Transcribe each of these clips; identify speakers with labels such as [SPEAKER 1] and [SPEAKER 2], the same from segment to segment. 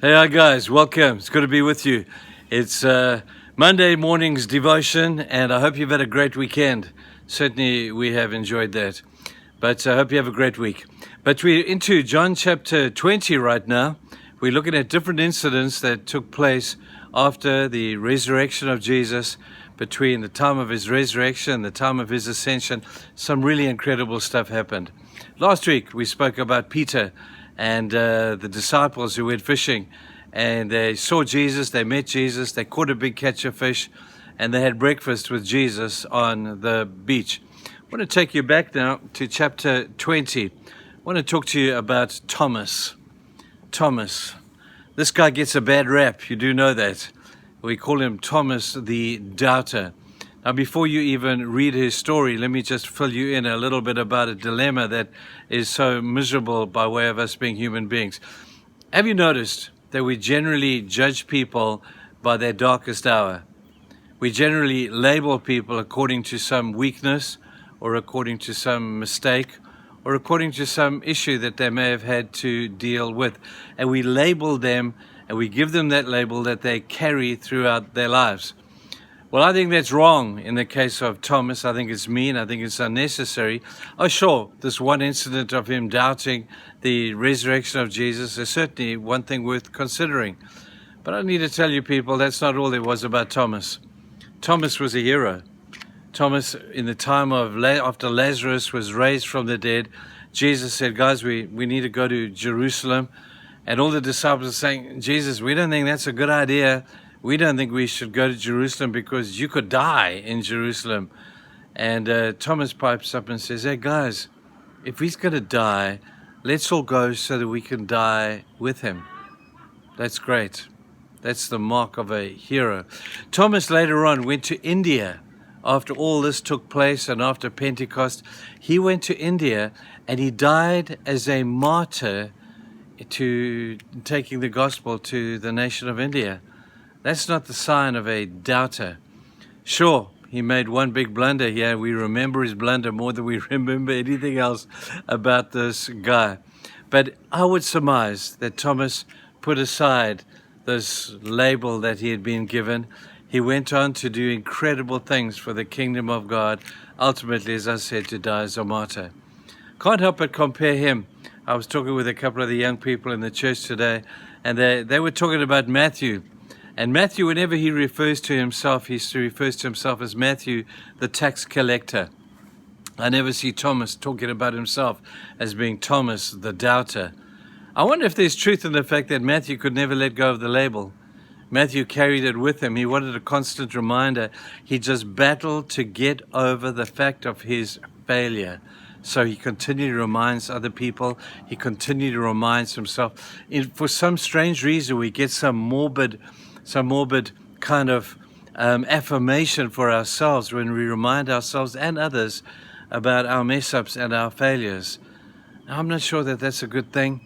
[SPEAKER 1] Hey, hi guys, welcome. It's good to be with you. It's Monday morning's devotion, and I hope you've had a great weekend. Certainly, we have enjoyed that. But I hope you have a great week. But we're into John chapter 20 right now. We're looking at different incidents that took place after the resurrection of Jesus, between the time of his resurrection and the time of his ascension. Some really incredible stuff happened. Last week, we spoke about Peter and the disciples who went fishing, and they saw Jesus, they met Jesus, they caught a big catch of fish, and they had breakfast with Jesus on the beach. I want to take you back now to chapter 20. I want to talk to you about Thomas. Thomas. This guy gets a bad rap, you do know that. We call him Thomas the Doubter. Now, before you even read his story, let me just fill you in a little bit about a dilemma that is so miserable by way of us being human beings. Have you noticed that we generally judge people by their darkest hour? We generally label people according to some weakness, or according to some mistake, or according to some issue that they may have had to deal with. And we label them, and we give them that label that they carry throughout their lives. Well, I think that's wrong in the case of Thomas. I think it's mean. I think it's unnecessary. Oh, sure, this one incident of him doubting the resurrection of Jesus is certainly one thing worth considering. But I need to tell you people, that's not all there was about Thomas. Thomas was a hero. Thomas, in the time of after Lazarus was raised from the dead, Jesus said, guys, we need to go to Jerusalem. And all the disciples are saying, Jesus, we don't think that's a good idea. We don't think we should go to Jerusalem because you could die in Jerusalem. And Thomas pipes up and says, hey guys, if he's going to die, let's all go so that we can die with him. That's great. That's the mark of a hero. Thomas later on went to India. After all this took place and after Pentecost, he went to India and he died as a martyr to taking the gospel to the nation of India. That's not the sign of a doubter. Sure, he made one big blunder here. We remember his blunder more than we remember anything else about this guy. But I would surmise that Thomas put aside this label that he had been given. He went on to do incredible things for the kingdom of God, ultimately, as I said, to die as a martyr. Can't help but compare him. I was talking with a couple of the young people in the church today, and they were talking about Matthew. And Matthew, whenever he refers to himself, he refers to himself as Matthew, the tax collector. I never see Thomas talking about himself as being Thomas, the doubter. I wonder if there's truth in the fact that Matthew could never let go of the label. Matthew carried it with him. He wanted a constant reminder. He just battled to get over the fact of his failure. So he continually reminds other people. He continually reminds himself. For some strange reason, we get some morbid kind of affirmation for ourselves when we remind ourselves and others about our mess-ups and our failures. Now, I'm not sure that that's a good thing.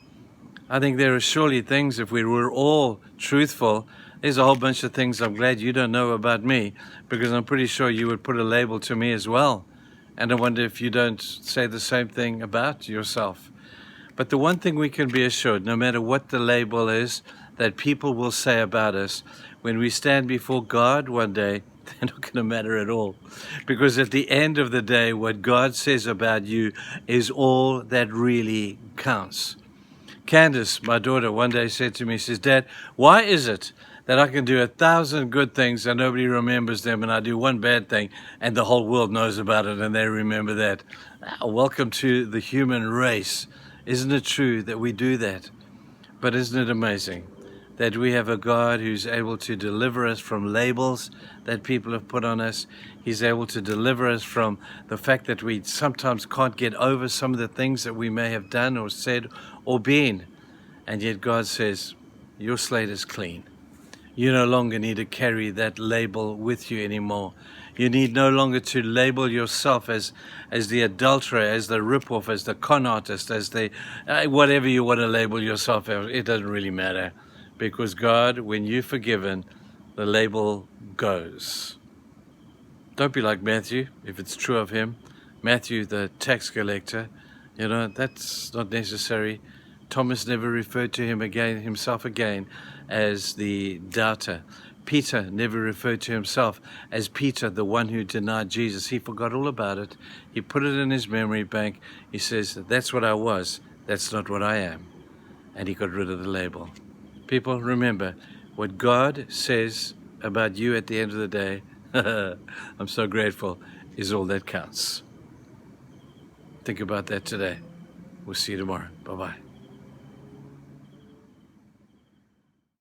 [SPEAKER 1] I think there are surely things, if we were all truthful, there's a whole bunch of things I'm glad you don't know about me, because I'm pretty sure you would put a label to me as well. And I wonder if you don't say the same thing about yourself. But the one thing we can be assured, no matter what the label is that people will say about us, when we stand before God one day, they're not going to matter at all. Because at the end of the day, what God says about you is all that really counts. Candace, my daughter, one day said to me, she says, Dad, why is it that I can do 1,000 good things and nobody remembers them, and I do one bad thing and the whole world knows about it and they remember that? Welcome to the human race. Isn't it true that we do that? But isn't it amazing that we have a God who's able to deliver us from labels that people have put on us? He's able to deliver us from the fact that we sometimes can't get over some of the things that we may have done or said or been. And yet God says, your slate is clean. You no longer need to carry that label with you anymore. You need no longer to label yourself as the adulterer, as the ripoff, as the con artist, as the whatever you want to label yourself as. It doesn't really matter, because God, when you're forgiven, the label goes. Don't be like Matthew, if it's true of him. Matthew, the tax collector, that's not necessary. Thomas never referred to himself again as the doubter. Peter never referred to himself as Peter, the one who denied Jesus. He forgot all about it. He put it in his memory bank. He says, that's what I was. That's not what I am. And he got rid of the label. People, remember, what God says about you at the end of the day, I'm so grateful, is all that counts. Think about that today. We'll see you tomorrow. Bye-bye.